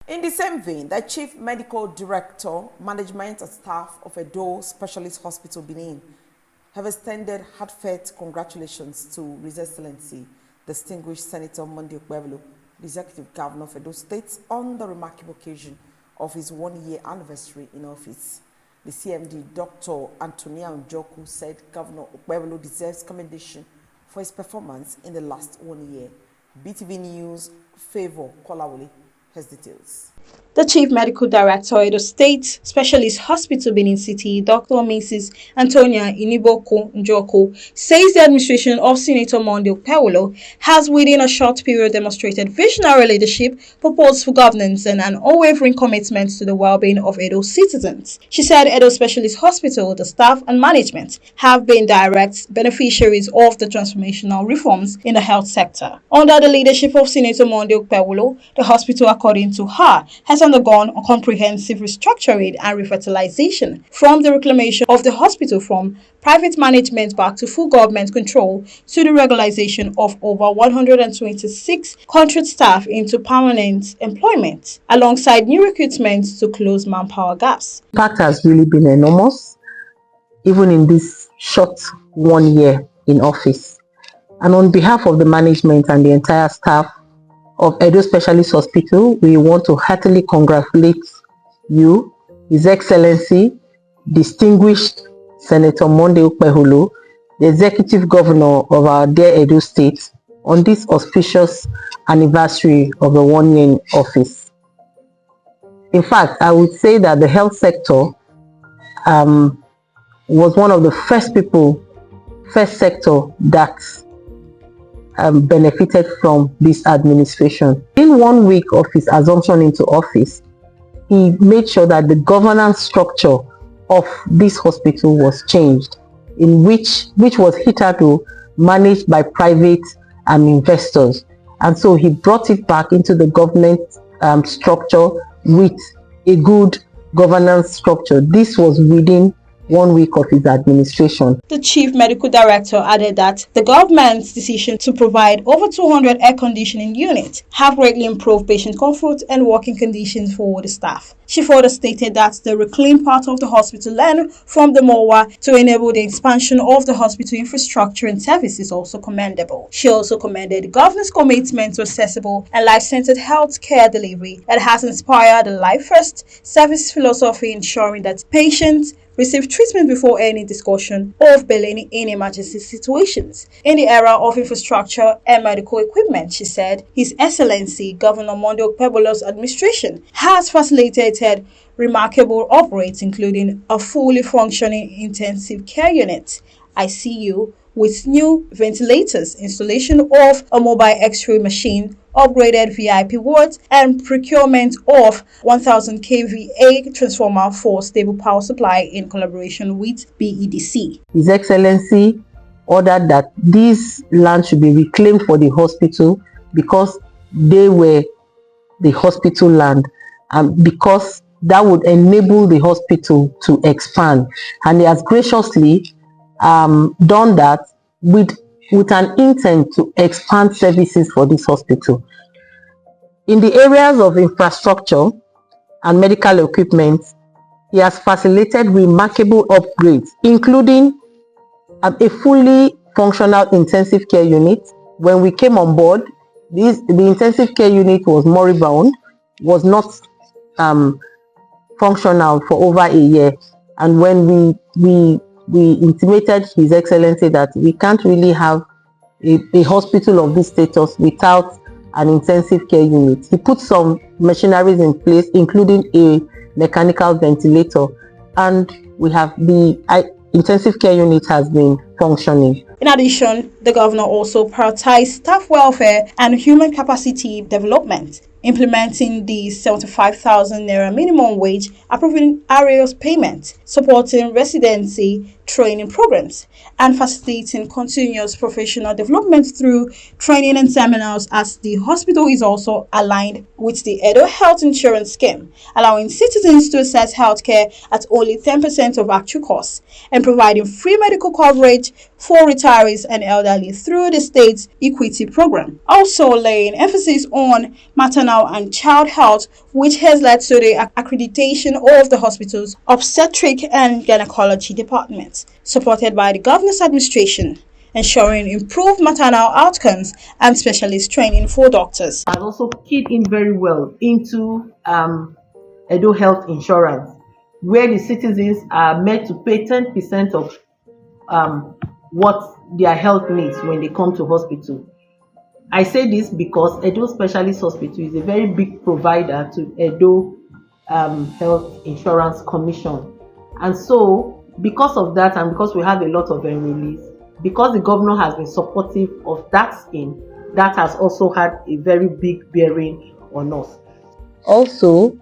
In the same vein, the Chief Medical Director, Management and Staff of Edo Specialist Hospital, Benin, have extended heartfelt congratulations to His Excellency, Distinguished Senator Okpebholo, the Executive Governor of Edo State, on the remarkable occasion of his one-year anniversary in office. The CMD, Dr. Antonia Njoku, said Governor Okpebholo deserves commendation for his performance in the last 1 year. BTV News Favor Kolawole has details. The Chief Medical Director, Edo State Specialist Hospital, Benin City, Dr. Mrs. Antonia Njoku, says the administration of Senator Okpebholo has within a short period demonstrated visionary leadership, purposeful governance, and an unwavering commitment to the well-being of Edo citizens. She said Edo Specialist Hospital, the staff and management have been direct beneficiaries of the transformational reforms in the health sector. Under the leadership of Senator Okpebholo, the hospital, according to her, has undergone a comprehensive restructuring and revitalization, from the reclamation of the hospital from private management back to full government control, to the regularization of over 126 contract staff into permanent employment, alongside new recruitment to close manpower gaps. The impact has really been enormous, even in this short 1 year in office. And on behalf of the management and the entire staff of Edo Specialist Hospital, we want to heartily congratulate you, His Excellency, Distinguished Senator Okpebholo, the Executive Governor of our dear Edo State, on this auspicious anniversary of the 1 year in office. In fact, I would say that the health sector was one of the first sector that benefited from this administration. In 1 week of his assumption into office, he made sure that the governance structure of this hospital was changed, in which was hitherto managed by private investors. And so he brought it back into the government structure with a good governance structure. This was within 1 week of his administration. The Chief Medical Director added that the government's decision to provide over 200 air conditioning units have greatly improved patient comfort and working conditions for the staff. She further stated that the reclaimed part of the hospital land from the MOA to enable the expansion of the hospital infrastructure and services is also commendable. She also commended the governor's commitment to accessible and life-centered health care delivery that has inspired the Life First service philosophy, ensuring that patients receive treatment before any discussion of billing in emergency situations. In the era of infrastructure and medical equipment, she said, His Excellency Governor Okpebholo's administration has facilitated remarkable upgrades, including a fully functioning intensive care unit, ICU, with new ventilators, installation of a mobile X-ray machine, upgraded VIP wards, and procurement of 1000 kVA transformer for stable power supply in collaboration with BEDC. His Excellency ordered that these land should be reclaimed for the hospital because they were the hospital land, and because that would enable the hospital to expand. And he has graciously done that with an intent to expand services for this hospital. In the areas of infrastructure and medical equipment, he has facilitated remarkable upgrades, including a fully functional intensive care unit. When we came on board, the intensive care unit was moribund, was not functional for over a year. And when we intimated His Excellency that we can't really have a hospital of this status without an intensive care unit, he put some machineries in place, including a mechanical ventilator, and we have the intensive care unit has been functioning. In addition, the governor also prioritized staff welfare and human capacity development, implementing the 75,000 Naira minimum wage, approving arrears payment, supporting residency training programs, and facilitating continuous professional development through training and seminars, as the hospital is also aligned with the Edo Health Insurance Scheme, allowing citizens to access healthcare at only 10% of actual costs, and providing free medical coverage package for retirees and elderly through the state's equity program. Also laying emphasis on maternal and child health, which has led to the accreditation of the hospital's obstetric and gynecology departments, supported by the governor's administration, ensuring improved maternal outcomes and specialist training for doctors. Has also keyed in very well into Edo Health Insurance, where the citizens are made to pay 10% of what their health needs when they come to hospital. I say this because Edo Specialist Hospital is a very big provider to Edo Health Insurance Commission. And so, because of that, and because we have a lot of enrollees, because the governor has been supportive of that scheme, that has also had a very big bearing on us. Also,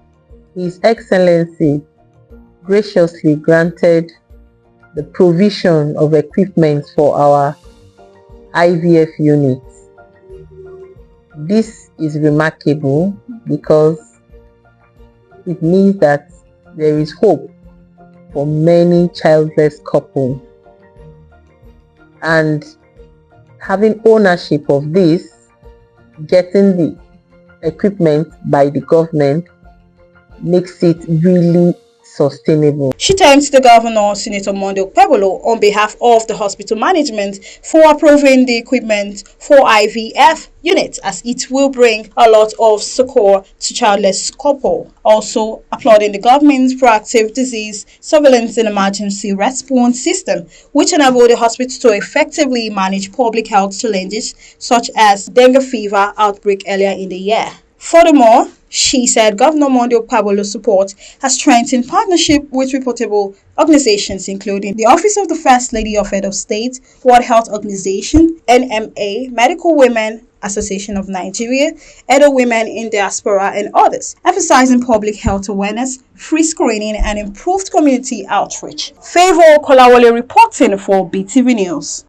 His Excellency graciously granted the provision of equipment for our IVF units. This is remarkable because it means that there is hope for many childless couples. And having ownership of this, getting the equipment by the government, makes it really sustainable. She thanks the governor, Senator Okpebholo, on behalf of the hospital management for approving the equipment for IVF units, as it will bring a lot of succor to childless couples. Also applauding the government's proactive disease surveillance and emergency response system, which enabled the hospital to effectively manage public health challenges such as dengue fever outbreak earlier in the year. Furthermore, she said Governor Okpebholo's support has strengthened partnership with reputable organizations, including the Office of the First Lady of Edo State, World Health Organization, NMA, Medical Women Association of Nigeria, Edo Women in Diaspora, and others, emphasizing public health awareness, free screening, and improved community outreach. Favor Kolawole reporting for BTV News.